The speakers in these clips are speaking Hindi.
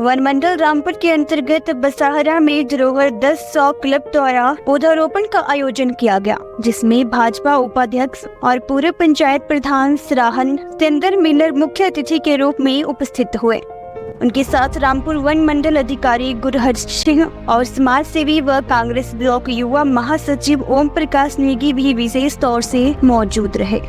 वन मंडल रामपुर के अंतर्गत बसाहरा में धरोहर 10-100 क्लब द्वारा पौधारोपण का आयोजन किया गया, जिसमें भाजपा उपाध्यक्ष और पूर्व पंचायत प्रधान सराहन सिंदर मिलर मुख्य अतिथि के रूप में उपस्थित हुए। उनके साथ रामपुर वन मंडल अधिकारी गुरहर्ष सिंह और समाज सेवी व कांग्रेस ब्लॉक युवा महासचिव ओम प्रकाश नेगी भी विशेष तौर से मौजूद रहे।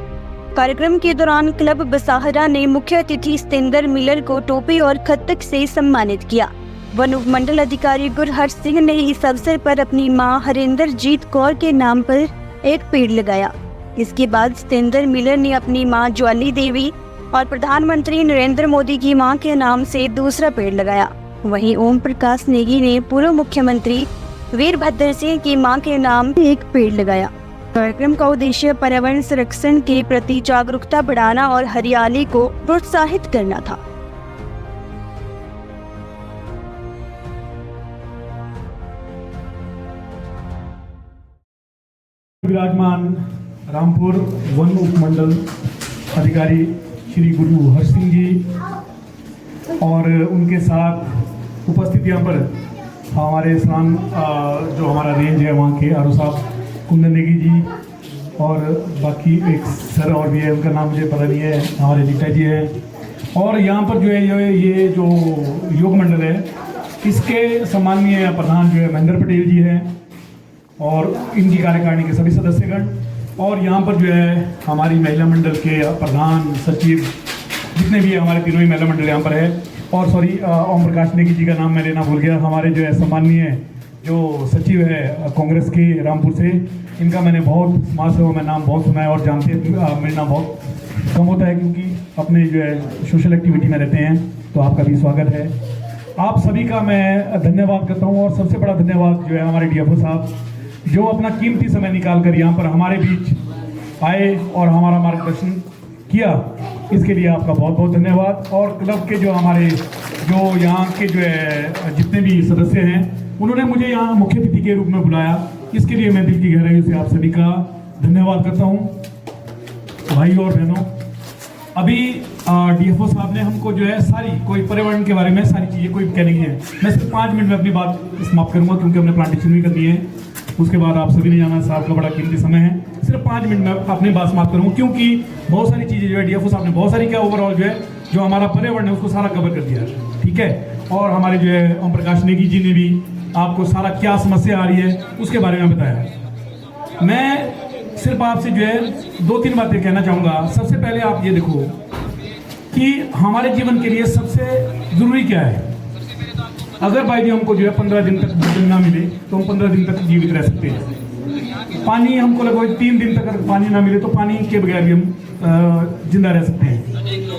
कार्यक्रम के दौरान क्लब बसाहरा ने मुख्य अतिथि सिंदर मिलर को टोपी और खत्तक से सम्मानित किया। वन उपमंडल अधिकारी गुरहर्ष सिंह ने इस अवसर पर अपनी मां हरिंदरजीत कौर के नाम पर एक पेड़ लगाया। इसके बाद सिंदर मिलर ने अपनी मां ज्वाली देवी और प्रधानमंत्री नरेंद्र मोदी की मां के नाम से दूसरा पेड़ लगाया। वहीं ओम प्रकाश नेगी ने पूर्व मुख्यमंत्री वीरभद्र सिंह की मां के नाम एक पेड़ लगाया। कार्यक्रम का उद्देश्य पर्यावरण संरक्षण के प्रति जागरूकता बढ़ाना और हरियाली को प्रोत्साहित करना था। विराजमान रामपुर वन उपमंडल अधिकारी श्री गुरहर्ष सिंह जी और उनके साथ उपस्थित यहाँ पर हमारे सलाम जो हमारा रेंज है वहाँ के आरो साहब कुंदन नेगी जी और बाकी एक सर और भी है, उनका नाम मुझे पता नहीं है, हमारे दीक्षा जी हैं। और यहाँ पर जो है ये जो योग मंडल है इसके सम्माननीय प्रधान जो है महेंद्र पटेल जी हैं और इनकी कार्यकारिणी के सभी सदस्यगण, और यहाँ पर जो है हमारी महिला मंडल के प्रधान सचिव जितने भी हमारे तीनों ही महिला मंडल यहाँ पर है। और सॉरी ओम प्रकाश नेगी जी का नाम मैं लेना भूल गया, हमारे जो है सम्माननीय जो सचिव है कांग्रेस के रामपुर से, इनका मैंने बहुत समाज सेवा में नाम बहुत सुना है और जानते मिलना बहुत कम होता है क्योंकि अपने जो है सोशल एक्टिविटी में रहते हैं। तो आपका भी स्वागत है। आप सभी का मैं धन्यवाद करता हूँ और सबसे बड़ा धन्यवाद जो है हमारे डीएफओ साहब जो अपना कीमती समय निकाल कर यहाँ पर हमारे बीच आए और हमारा मार्गदर्शन किया, इसके लिए आपका बहुत बहुत धन्यवाद। और क्लब के जो हमारे जो यहाँ के जो है जितने भी सदस्य हैं उन्होंने मुझे यहाँ मुख्य अतिथि के रूप में बुलाया, इसके लिए मैं दिल की गहराई से आप सभी का धन्यवाद करता हूँ। भाई और बहनों, अभी डीएफओ साहब ने हमको जो है सारी कोई पर्यावरण के बारे में सारी चीज़ें कोई कहने की है, मैं सिर्फ 5 मिनट में अपनी बात समाप्त करूँगा क्योंकि हमने प्लांटेशन भी करनी है। उसके बाद आप सभी ने जाना, साहब का बड़ा कीमती समय है, सिर्फ 5 मिनट में अपनी बात समाप्त करूँगा क्योंकि बहुत सारी चीज़ें जो है डीएफओ साहब ने बहुत सारी क्या ओवरऑल जो है जो हमारा पर्यावरण है उसको सारा कवर कर दिया है, ठीक है। और हमारे जो है ओम प्रकाश नेगी जी ने भी आपको सारा क्या समस्या आ रही है उसके बारे में बताया। मैं सिर्फ आपसे जो है 2-3 बातें कहना चाहूँगा। सबसे पहले आप ये देखो कि हमारे जीवन के लिए सबसे ज़रूरी क्या है। अगर भाई जी हमको जो है 15 दिन तक भोजन ना मिले तो हम 15 दिन तक जीवित रह सकते हैं। पानी हमको लगभग 3 दिन तक अगर पानी ना मिले तो पानी के बगैर भी हम जिंदा रह सकते हैं।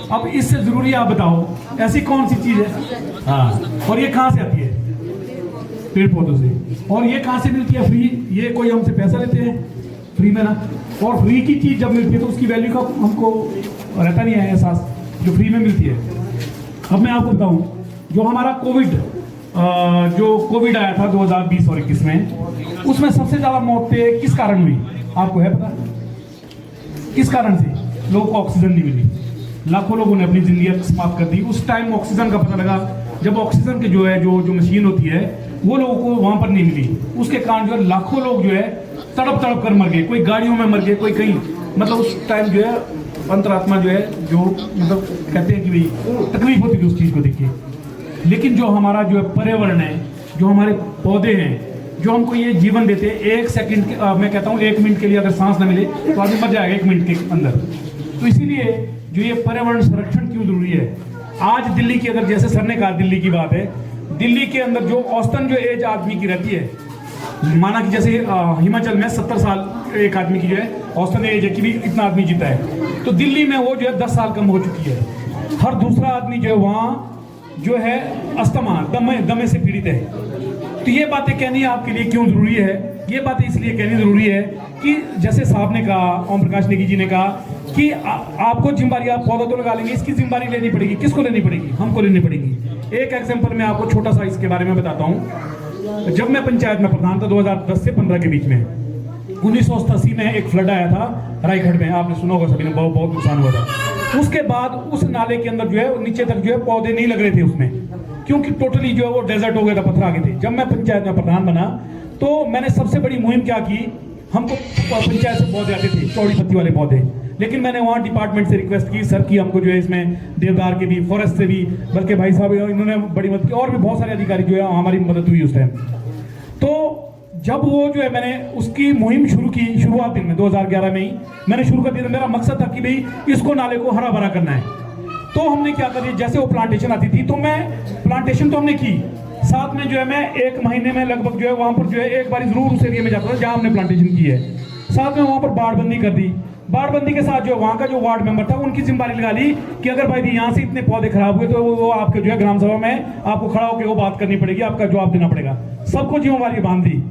अब इससे ज़रूरी आप बताओ ऐसी कौन सी चीज़ है, हाँ, और ये कहाँ से आती है? पेड़ पौधों से। और ये कहाँ से मिलती है? फ्री। ये कोई हमसे पैसा लेते हैं फ्री में ना, और फ्री की चीज़ जब मिलती है तो उसकी वैल्यू का हमको रहता नहीं है एहसास जो फ्री में मिलती है। अब मैं आपको बताऊं जो हमारा कोविड आया था 2020 और 21 में, उसमें सबसे ज़्यादा मौतें किस कारण हुई आपको है पता? किस कारण से? लोगों को ऑक्सीजन नहीं मिली, लाखों लोगों ने अपनी जिंदगी समाप्त कर दी। उस टाइम ऑक्सीजन का पता लगा जब ऑक्सीजन के जो है जो मशीन होती है वो लोगों को वहां पर नहीं मिली, उसके कारण जो है लाखों लोग जो है तड़प कर मर गए, कोई गाड़ियों में मर गए, कोई कहीं, मतलब उस टाइम जो है अंतरात्मा जो है जो मतलब कहते हैं कि भाई तकलीफ होती थी उस चीज़ को देख के। लेकिन जो हमारा जो है पर्यावरण है, जो हमारे पौधे हैं, जो हमको ये जीवन देते हैं, 1 सेकंड मैं कहता हूँ 1 मिनट के लिए अगर सांस ना मिले तो आदमी मर जाएगा 1 मिनट के अंदर। तो इसीलिए जो ये पर्यावरण संरक्षण क्यों जरूरी है। आज दिल्ली की, अगर जैसे सर ने कहा दिल्ली की बात है, दिल्ली के अंदर जो औसतन जो एज आदमी की रहती है, माना कि जैसे हिमाचल में 70 साल एक आदमी की जो है औसतन एज है कि भी इतना आदमी जीता है, तो दिल्ली में वो जो है 10 साल कम हो चुकी है। हर दूसरा आदमी जो है वहाँ जो है अस्थमा दमे से पीड़ित है। तो ये बातें कहनी आपके लिए क्यों जरूरी है? ये बातें इसलिए कहनी जरूरी है कि जैसे साहब ने कहा, ओम प्रकाश नेगी जी ने कहा कि आपको जिम्मेदारी, आप पौधा तो लगा लेंगे, इसकी जिम्मेदारी लेनी पड़ेगी। किसको लेनी पड़ेगी? हमको लेनी पड़ेगी। एक एग्जांपल मैं आपको छोटा सा इसके बारे में बताता हूँ। जब मैं पंचायत में प्रधान था 2010 से 15 के बीच में, 1988 में एक फ्लड आया था रायगढ़ में, आपने सुना होगा सभी ने, बहुत नुकसान हुआ था। उसके बाद उस नाले के अंदर जो है नीचे तक जो है पौधे नहीं लग रहे थे उसमें, क्योंकि टोटली जो है वो डेजर्ट हो गया था, पत्थर आ गए थे। जब मैं पंचायत में प्रधान बना तो मैंने सबसे बड़ी मुहिम क्या की, हमको पंचायत से पौधे आते थे, चौड़ी पत्ती वाले पौधे, लेकिन मैंने वहाँ डिपार्टमेंट से रिक्वेस्ट की, सर की हमको जो है इसमें देवदार के भी, फॉरेस्ट से भी, बल्कि भाई साहब इन्होंने बड़ी मदद की, और भी बहुत सारे अधिकारी जो है हमारी मदद हुई उस टाइम। तो जब वो जो है मैंने उसकी मुहिम शुरू की, शुरुआत दिन में 2011 में ही मैंने शुरू कर दिया। मेरा मकसद था कि भाई इसको नाले को हरा भरा करना है। तो हमने क्या कर दिया, जैसे वो प्लांटेशन आती थी तो मैं प्लांटेशन तो हमने की, साथ में जो है मैं 1 महीने में लगभग जो है वहाँ पर जो है एक बार जरूर उस एरिया में जाता था जहाँ हमने प्लांटेशन की है। साथ में वहाँ पर बाड़बंदी कर दी। बाड़बंदी के साथ जो वहाँ का जो वार्ड मेंबर था उनकी जिम्मेदारी लगा ली कि अगर भाई यहाँ से इतने पौधे खराब हुए तो वो आपके जो है ग्राम सभा में आपको खड़ा होकर वो बात करनी पड़ेगी, आपका जवाब देना पड़ेगा। सबको जिम्मेवारी बांध दी।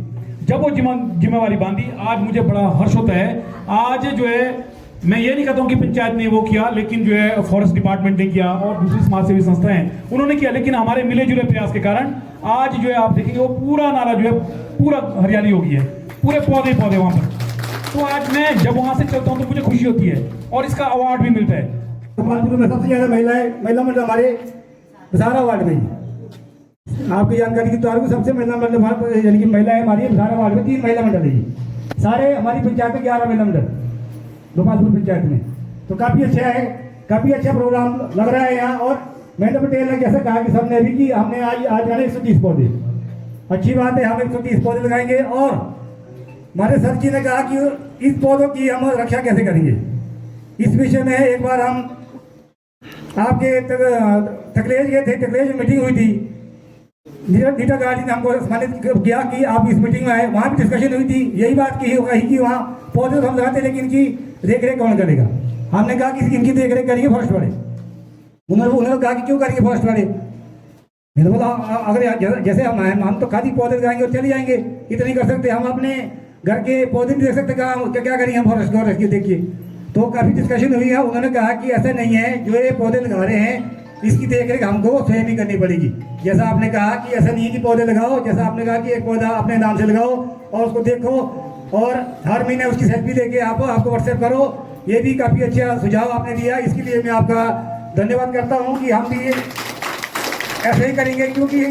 जब वो जिम्मेवारी बांधी, आज मुझे बड़ा हर्ष होता है। आज जो है मैं ये नहीं कहता हूँ कि पंचायत ने वो किया, लेकिन जो है फॉरेस्ट डिपार्टमेंट ने किया और दूसरी समाज सेवी संस्थाएं उन्होंने किया, लेकिन हमारे मिले जुले प्रयास के कारण आज जो है आप देखेंगे वो पूरा नाला जो है पूरा हरियाली हो गई है, पूरे पौधे पौधे वहां पर। तो आज मैं जब वहां से चलता हूँ तो मुझे खुशी होती है और इसका अवार्ड भी मिलता है। गोपालपुर में सबसे ज्यादा महिला मंडल हमारे बसारा वार्ड में, आपकी जानकारी की तौर पर सबसे महिला मंडल यानी कि महिलाएं हमारी बसारा वार्ड में 3 महिला मंडल है। सारे हमारी पंचायत में 11 महिला मंडल गोपालपुर पंचायत में। तो काफी अच्छा है, काफी अच्छा प्रोग्राम लग रहा है यहाँ। और महेंद्र पटेल ने जैसे कहा कि सबने अभी कि हमने आज जाने 130 पौधे, अच्छी बात है, हम 130 पौधे लगाएंगे। और हमारे सर जी ने कहा कि इस पौधों की हम रक्षा कैसे करेंगे, इस विषय में एक बार हम आपके तकलेज गए थे, तकलेज मीटिंग हुई थी, नीता गार्डी ने हमको सम्मानित किया कि आप इस मीटिंग में आए, वहाँ भी डिस्कशन हुई थी। यही बात की होगा कि वहाँ पौधे तो हम लगाते लेकिन इनकी देख रेख कौन करेगा। हमने कहा कि इनकी देख रेख करेंगे फॉरेस्ट वाले। उन्होंने कहा कि क्यों करेंगे फॉरेस्ट वाले। मैंने बोला अगर जैसे हम तो खाली पौधे लगाएंगे और चले जाएंगे, इतनी कर सकते, हम अपने घर के पौधे नहीं देख सकते, क्या करेंगे हम फॉरेस्ट की। देखिए तो काफी डिस्कशन हुई है। उन्होंने कहा कि ऐसा नहीं है, जो ये पौधे लगा रहे हैं इसकी देखरेख हमको स्वयं ही करनी पड़ेगी। जैसा आपने कहा कि ऐसा नहीं है कि पौधे लगाओ, जैसा आपने कहा कि एक पौधा अपने नाम से लगाओ और उसको देखो और हर महीने उसकी सेल्फी लेके आपको व्हाट्सएप करो। ये भी काफी अच्छा सुझाव आपने दिया, इसके लिए मैं आपका धन्यवाद करता हूँ कि हम भी ऐसे ही करेंगे, क्योंकि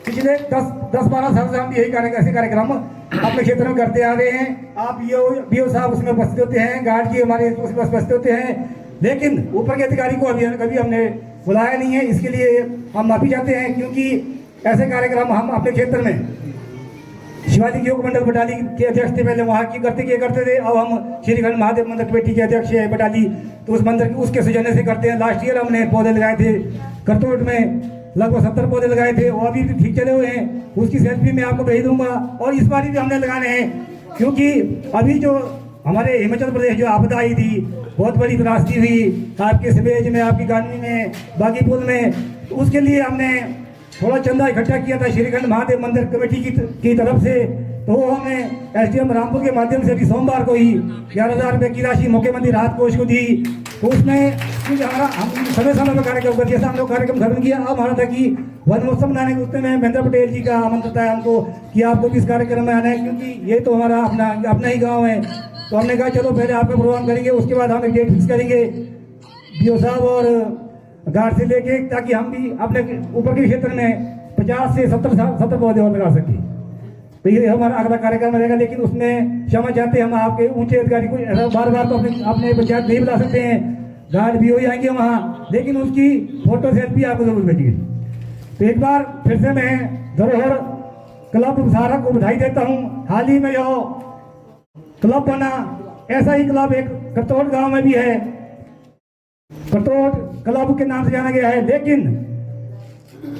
पिछले 10-12 साल से हम यही ऐसे कार्यक्रम अपने क्षेत्र में करते आ रहे हैं। आप बीओ साहब उसमें उपस्थित होते हैं, गार्ड जी हमारे उसमें उपस्थित होते हैं, लेकिन ऊपर के अधिकारी को कभी हमने बुलाया नहीं है। इसके लिए हम माफी चाहते हैं, क्योंकि ऐसे कार्यक्रम हम अपने क्षेत्र में शिवाजी योग मंडल बटाली के अध्यक्ष थे, पहले वहाँ की करते थे। अब हम श्रीखंड महादेव मंदिर कमेटी के अध्यक्ष है बटाली, तो उस मंदिर उसके सृजन से करते हैं। लास्ट ईयर हमने पौधे लगाए थे करतोट में, लगभग 70 पौधे लगाए थे, वो अभी भी ठीक चले हुए हैं। उसकी सेल्फी मैं आपको भेज दूंगा। और इस बार भी हमने लगाने हैं, क्योंकि अभी जो हमारे हिमाचल प्रदेश जो आपदा आई थी, बहुत बड़ी त्रासदी हुई आपके सिवेज में, आपकी गांधी में, बागीपुर में, तो उसके लिए हमने थोड़ा चंदा इकट्ठा किया था श्रीखंड महादेव मंदिर कमेटी की तरफ से। तो हमें एसडीएम रामपुर के माध्यम से भी सोमवार को ही 11,000 रुपये की राशि मुख्यमंत्री राहत कोष को दी। तो उसमें हमारा हम समय समय में कार्यक्रम करते, जैसा हम लोग कार्यक्रम खत्म किया। अब हमारा था कि वन महोत्सव मनाने के उसमें महेंद्र पटेल जी का आमंत्रण था हमको कि आपको भी इस कार्यक्रम में आना है, क्योंकि ये तो हमारा अपना ही गाँव है। तो हमने कहा चलो पहले आपका प्रोग्राम करेंगे, उसके बाद हम एक डेट फिक्स करेंगे बीओ साहब और गार्ड से लेके, ताकि हम भी अपने ऊपर के क्षेत्र में 50 से 70 पौधे और लगा सकें। तो ये हमारा अगला कार्यक्रम रहेगा, लेकिन उसमें क्षमा चाहते हैं हम आपके ऊंचे अधिकारी को। ऐसा बार तो अपने पंचायत नहीं बुला सकते हैं, गार्ड भी हो जाएंगे वहाँ, लेकिन उसकी फोटो सेल्फी आपको जरूर भेजिए। तो एक बार फिर से मैं धरोहर क्लब बसारा को बधाई देता हूँ। हाल ही में जो क्लब बना, ऐसा ही क्लब एक करतोट गांव में भी है, करतोट क्लब के नाम से जाना गया है। लेकिन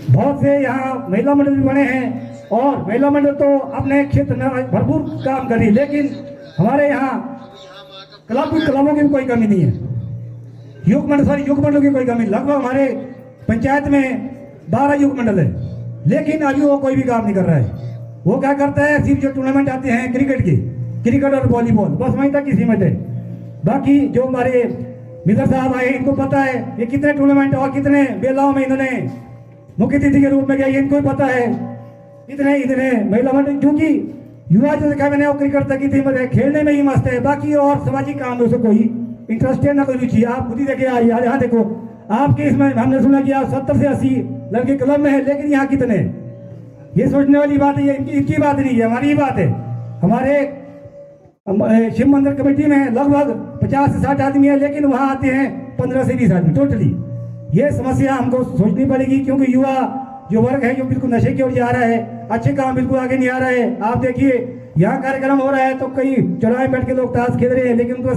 बहुत से यहाँ महिला मंडल भी बने हैं, और महिला मंडल तो अपने क्षेत्र में भरपूर काम करी, लेकिन हमारे यहाँ क्लबों की कोई कमी नहीं है, युग मंडलों की कोई कमी। लगभग हमारे पंचायत में 12 युग मंडल है, लेकिन अभी वो कोई भी काम नहीं कर रहा है। वो क्या करता है, सिर्फ जो टूर्नामेंट आते हैं क्रिकेट और वॉलीबॉल, बस वहीं तक की सीमित है। बाकी जो हमारे मित्र साहब आए, इनको पता है ये कितने टूर्नामेंट और कितने बेलाओं में इन्होंने मुख्य अतिथि के रूप में गया, इनको ही पता है। इतने महिला मंडल, क्योंकि युवा जो देखा मैंने वो क्रिकेट तक की थी, खेलने में ही मस्त है, बाकी और सामाजिक काम में उसको कोई इंटरेस्ट है ना कोई रुचि। आप खुद ही देखे यहाँ देखो, आपके इसमें हमने सुना कि 70 से 80 लड़के क्लब में है, लेकिन यहाँ कितने? ये सोचने वाली बात है, ये इनकी बात नहीं है, हमारी ही बात है। हमारे शिव मंदिर कमेटी में लगभग 50 से 60 आदमी है, लेकिन वहाँ आते हैं 15 से 20 आदमी टोटली। ये समस्या हमको सोचनी पड़ेगी, क्योंकि युवा जो वर्ग है जो बिल्कुल नशे की ओर जा रहा है, अच्छे काम बिल्कुल आगे नहीं आ रहा है। आप देखिए यहाँ कार्यक्रम हो रहा है तो कई चौराहे बैठ के लोग ताश खेल रहे हैं, लेकिन उनको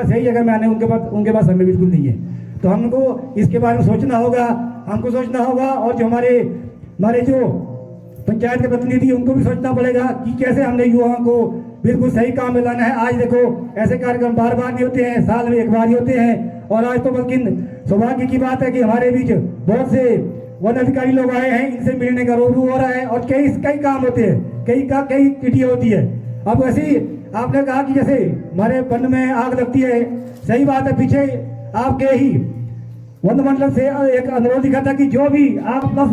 सही जगह में आने उनके पास समय बिल्कुल नहीं है। तो हमको इसके बारे में सोचना होगा, हमको सोचना होगा, और जो हमारे जो पंचायत के प्रतिनिधि उनको भी सोचना पड़ेगा कि कैसे हमने युवाओं को बिल्कुल सही काम में लाना है। आज देखो ऐसे कार्यक्रम बार बार नहीं होते हैं, साल में एक बार ही होते हैं, और आज तो बल्कि सौभाग्य की बात है कि हमारे बीच बहुत से वन अधिकारी लोग आए हैं, इनसे मिलने का रूबरू हो रहा है, और कई काम होते हैं, कई चिट्ठियाँ होती है। अब वैसे ही आपने कहा कि जैसे हमारे वन में आग लगती है, सही बात है, पीछे आपके ही वन मंडल से एक अनुरोध दिखा था कि जो भी आग प्लस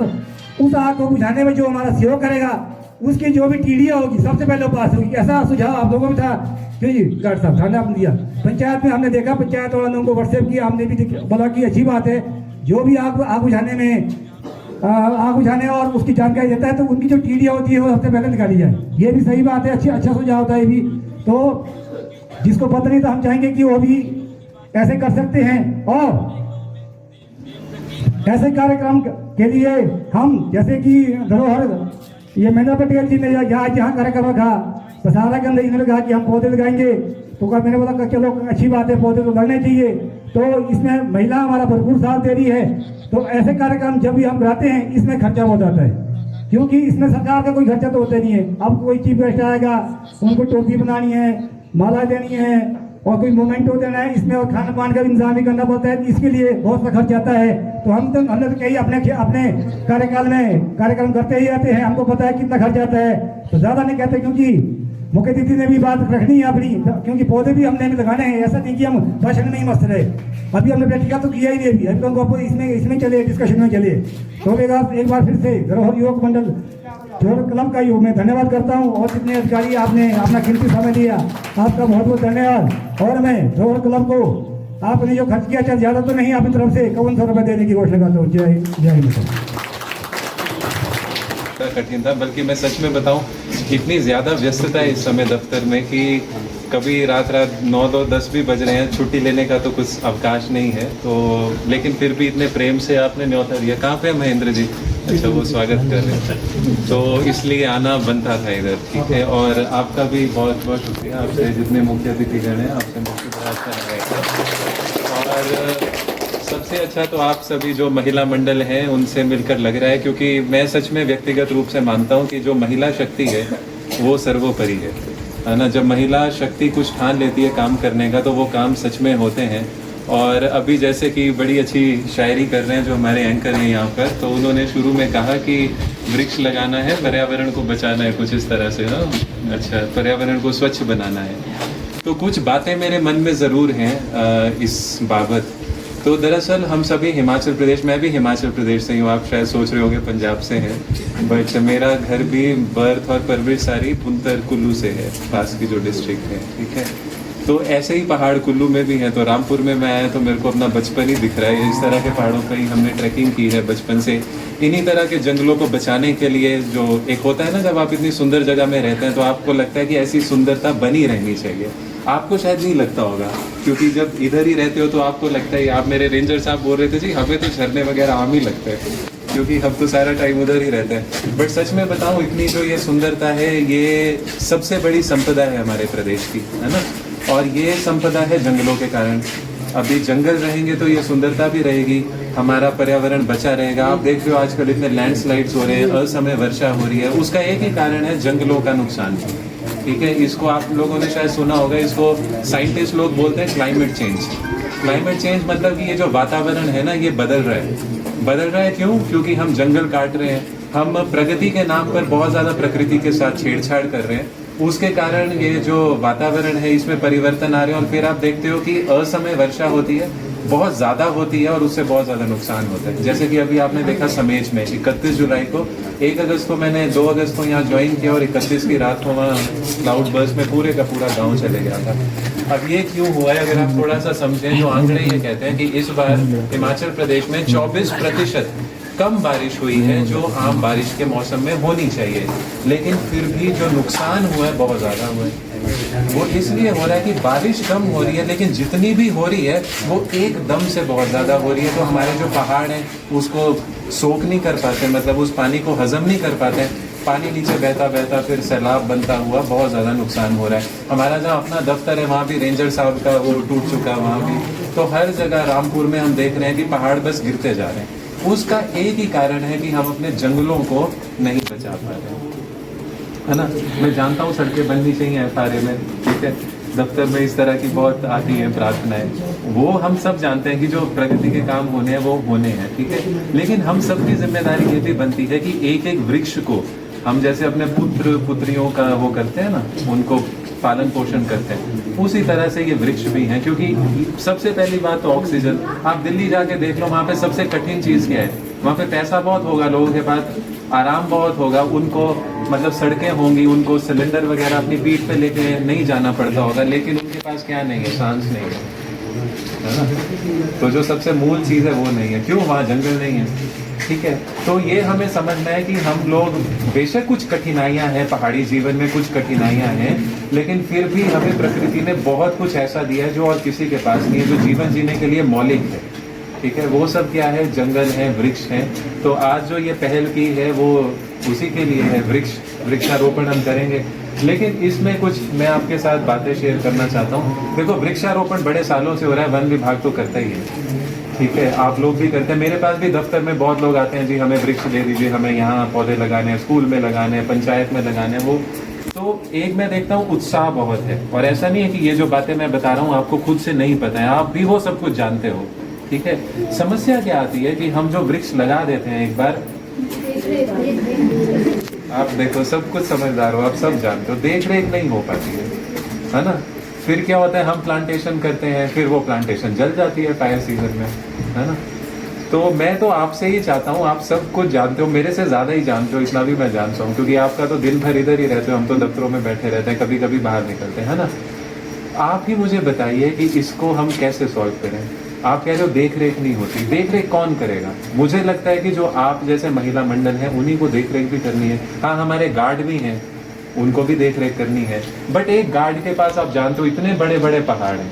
उस आग को बुझाने में जो हमारा सहयोग करेगा उसकी जो भी टीडिया होगी सबसे पहले पास होगी। ऐसा सुझाव आप लोगों में था क्यों जी? गार्ड साहब थाने आपने दिया, पंचायत में हमने देखा, पंचायत वालों ने उनको व्हाट्सएप किया, हमने भी बोला कि अच्छी बात है, जो भी आग बुझाने और उसकी जानकारी देता है तो उनकी जो टीडिया होती है वो सबसे पहले निकाली जाए। ये भी सही बात है, अच्छा सुझाव होता है ये भी। तो जिसको पता नहीं तो हम चाहेंगे कि वो भी ऐसे कर सकते हैं, और ऐसे कार्यक्रम के लिए हम जैसे कि धरोहर ये मैना पटेल जी ने जहाँ कार्यक्रम रखा दशहरा के अंदर, इन्होंने कहा कि हम पौधे लगाएंगे, तो मैंने बोला कि चलो अच्छी बात है, पौधे तो लगने चाहिए। तो इसमें महिला हमारा भरपूर साथ दे रही है। तो ऐसे कार्यक्रम जब भी हम कराते हैं इसमें खर्चा हो जाता है, क्योंकि इसमें सरकार का कोई खर्चा तो होता नहीं है। अब कोई चीफ गेस्ट आएगा, उनको टोपी बनानी है, माला देनी है, और कोई मोमेंटो देना है, इसमें और खान पान का भी इंतजाम भी करना पड़ता है, इसके लिए बहुत सा खर्च आता है। तो हमने तो कई अपने कार्यकाल में कार्यक्रम करते ही रहते हैं, हमको पता है कितना खर्च आता है, तो ज़्यादा नहीं कहते, क्योंकि मुख्य अतिथि ने भी बात रखनी है अपनी, क्योंकि पौधे भी हमने भी लगाने हैं। ऐसा नहीं कि हम भाषण में ही मस्त रहे, अभी हमने प्रैक्टिकल तो किया ही नहीं, अभी तो इसमें चले, डिस्कशन में चले। तो एक बार फिर से धरोहर युवक मंडल धरोहर क्लब का मैं धन्यवाद करता हूँ, और जितने अधिकारी आपने अपना कीमती समय दिया आपका बहुत बहुत धन्यवाद। और मैं धरोहर क्लब को आपने जो खर्च किया चाहे ज़्यादा तो नहीं, अपनी तरफ से 5100 रुपये देने की घोषणा करता हूँ। जय हिंद। कठिन था, बल्कि मैं सच में बताऊं इतनी ज़्यादा व्यस्तता है इस समय दफ्तर में कि कभी रात 9-10 भी बज रहे हैं, छुट्टी लेने का तो कुछ अवकाश नहीं है। तो लेकिन फिर भी इतने प्रेम से आपने न्योता दिया। कहाँ पे महेंद्र जी? अच्छा, वो स्वागत कर रहे हैं, तो इसलिए आना बनता था इधर, ठीक है। और आपका भी बहुत बहुत शुक्रिया, आपसे जितने मुख्य अतिथिगण हैं आपसे मुख्य और सबसे अच्छा तो आप सभी जो महिला मंडल हैं उनसे मिलकर लग रहा है, क्योंकि मैं सच में व्यक्तिगत रूप से मानता हूं कि जो महिला शक्ति है वो सर्वोपरि है ना। जब महिला शक्ति कुछ ठान लेती है काम करने का तो वो काम सच में होते हैं। और अभी जैसे कि बड़ी अच्छी शायरी कर रहे हैं जो हमारे एंकर हैं यहाँ पर, तो उन्होंने शुरू में कहा कि वृक्ष लगाना है, पर्यावरण को बचाना है, कुछ इस तरह से ना। अच्छा, पर्यावरण को स्वच्छ बनाना है। तो कुछ बातें मेरे मन में ज़रूर हैं इस बाबत। तो दरअसल हम सभी हिमाचल प्रदेश, मैं भी हिमाचल प्रदेश से ही हूँ, आप शायद सोच रहे होंगे पंजाब से हैं, बट मेरा घर भी बर्थ और परवरिश सारी पुंतर कुल्लू से है, पास की जो डिस्ट्रिक्ट है, ठीक है। तो ऐसे ही पहाड़ कुल्लू में भी हैं। तो रामपुर में मैं आया तो मेरे को अपना बचपन ही दिख रहा है। इस तरह के पहाड़ों पर ही हमने ट्रैकिंग की है बचपन से। इन्हीं तरह के जंगलों को बचाने के लिए जो एक होता है ना, जब आप इतनी सुंदर जगह में रहते हैं तो आपको लगता है कि ऐसी सुंदरता बनी रहनी चाहिए। आपको शायद नहीं लगता होगा, क्योंकि जब इधर ही रहते हो तो आपको लगता है। आप मेरे रेंजर साहब बोल रहे थे जी हमें तो झरने वगैरह आम ही लगते हैं, क्योंकि हम तो सारा टाइम उधर ही रहते हैं। बट सच में बताऊं, इतनी जो ये सुंदरता है ये सबसे बड़ी संपदा है हमारे प्रदेश की, है ना। और ये संपदा है जंगलों के कारण। अभी जंगल रहेंगे तो ये सुंदरता भी रहेगी, हमारा पर्यावरण बचा रहेगा। आप देख रहे हो आजकल इतने लैंडस्लाइड्स हो रहे हैं, असमय वर्षा हो रही है, उसका एक ही कारण है जंगलों का नुकसान, ठीक है। इसको आप लोगों ने शायद सुना होगा, इसको साइंटिस्ट लोग बोलते हैं क्लाइमेट चेंज। क्लाइमेट चेंज मतलब कि ये जो वातावरण है ना ये बदल रहा है। क्यों? क्योंकि हम जंगल काट रहे हैं, हम प्रगति के नाम पर बहुत ज़्यादा प्रकृति के साथ छेड़छाड़ कर रहे हैं। उसके कारण ये जो वातावरण है इसमें परिवर्तन आ रहे हैं। और फिर आप देखते हो कि असमय वर्षा होती है, बहुत ज़्यादा होती है, और उससे बहुत ज़्यादा नुकसान होता है। जैसे कि अभी आपने देखा समेज में 31 जुलाई को, 1 अगस्त को मैंने 2 अगस्त को यहाँ ज्वाइन किया और 31 की रात को वहाँ क्लाउड बर्स्ट में पूरे का पूरा गांव चले गया था। अब ये क्यों हुआ है अगर आप थोड़ा सा समझें, जो आंकड़े ये कहते हैं कि इस बार हिमाचल प्रदेश में 24% कम बारिश हुई है जो आम बारिश के मौसम में होनी चाहिए, लेकिन फिर भी जो नुकसान हुआ है बहुत ज़्यादा हुआ है। वो इसलिए हो रहा है कि बारिश कम हो रही है, लेकिन जितनी भी हो रही है वो एकदम से बहुत ज़्यादा हो रही है। तो हमारे जो पहाड़ हैं उसको सोख नहीं कर पाते, मतलब उस पानी को हजम नहीं कर पाते, पानी नीचे बहता बहता फिर सैलाब बनता हुआ बहुत ज़्यादा नुकसान हो रहा है। हमारा जहाँ अपना दफ्तर है वहाँ भी रेंजर साहब का वो टूट चुका है, वहाँ भी। तो हर जगह रामपुर में हम देख रहे हैं कि पहाड़ बस गिरते जा रहे हैं। उसका एक ही कारण है कि हम अपने जंगलों को नहीं बचा पा रहे हैं, है ना। मैं जानता हूँ सड़कें बननी चाहिए FRA में, ठीक है, दफ्तर में इस तरह की बहुत आती हैं प्रार्थनाएं, वो हम सब जानते हैं कि जो प्रगति के काम होने हैं वो होने हैं, ठीक है। लेकिन हम सबकी जिम्मेदारी ये भी बनती है कि एक एक वृक्ष को हम जैसे अपने पुत्र पुत्रियों का वो करते हैं ना, उनको पालन पोषण करते हैं, उसी तरह से ये वृक्ष भी हैं। क्योंकि सबसे पहली बात तो ऑक्सीजन। आप दिल्ली जाके देख लो, वहाँ पे सबसे कठिन चीज़ क्या है? वहाँ पे पैसा बहुत होगा लोगों के पास, आराम बहुत होगा, उनको मतलब सड़कें होंगी, उनको सिलेंडर वगैरह अपनी पीठ पे लेके नहीं जाना पड़ता होगा, लेकिन उनके पास क्या नहीं है? सांस नहीं है ना। तो जो सबसे मूल चीज़ है वो नहीं है। क्यों? वहाँ जंगल नहीं है, ठीक है। तो ये हमें समझना है कि हम लोग बेशक कुछ कठिनाइयां हैं, पहाड़ी जीवन में कुछ कठिनाइयां हैं, लेकिन फिर भी हमें प्रकृति ने बहुत कुछ ऐसा दिया है जो और किसी के पास नहीं है, जो जीवन जीने के लिए मौलिक है, ठीक है। वो सब क्या है? जंगल है, वृक्ष हैं। तो आज जो ये पहल की है वो उसी के लिए है, वृक्षारोपण हम करेंगे। लेकिन इसमें कुछ मैं आपके साथ बातें शेयर करना चाहता हूँ। देखो, वृक्षारोपण बड़े सालों से हो रहा है, वन विभाग तो करता ही है, ठीक है, आप लोग भी करते हैं। मेरे पास भी दफ्तर में बहुत लोग आते हैं, जी हमें वृक्ष दे दीजिए, हमें यहाँ पौधे लगाने हैं, स्कूल में लगाने हैं, पंचायत में लगाने हैं। वो तो एक मैं देखता हूँ उत्साह बहुत है, और ऐसा नहीं है कि ये जो बातें मैं बता रहा हूँ आपको खुद से नहीं पता है, आप भी वो सब कुछ जानते हो, ठीक है। समस्या क्या आती है कि हम जो वृक्ष लगा देते हैं एक बार, आप देखो सब कुछ समझदार हो, आप सब जानते हो, देख रेख नहीं हो पाती है ना। फिर क्या होता है? हम प्लांटेशन करते हैं, फिर वो प्लांटेशन जल जाती है फायर सीजन में, है ना। तो मैं तो आपसे ही चाहता हूँ, आप सब कुछ जानते हो, मेरे से ज़्यादा ही जानते हो, इतना भी मैं जानता हूँ, क्योंकि आपका तो दिन भर इधर ही रहते हो, हम तो दफ्तरों में बैठे रहते हैं, कभी कभी बाहर निकलते हैं, है ना। आप ही मुझे बताइए कि इसको हम कैसे सॉल्व करें। आप कह रहे हो देख रेख नहीं होती, देख रेख कौन करेगा? मुझे लगता है कि जो आप जैसे महिला मंडल है उन्हीं को देख रेख भी करनी है। हाँ, हमारे गार्ड भी हैं, उनको भी देख रेख करनी है, बट एक गार्ड के पास आप जानते हो इतने बड़े बड़े पहाड़ हैं,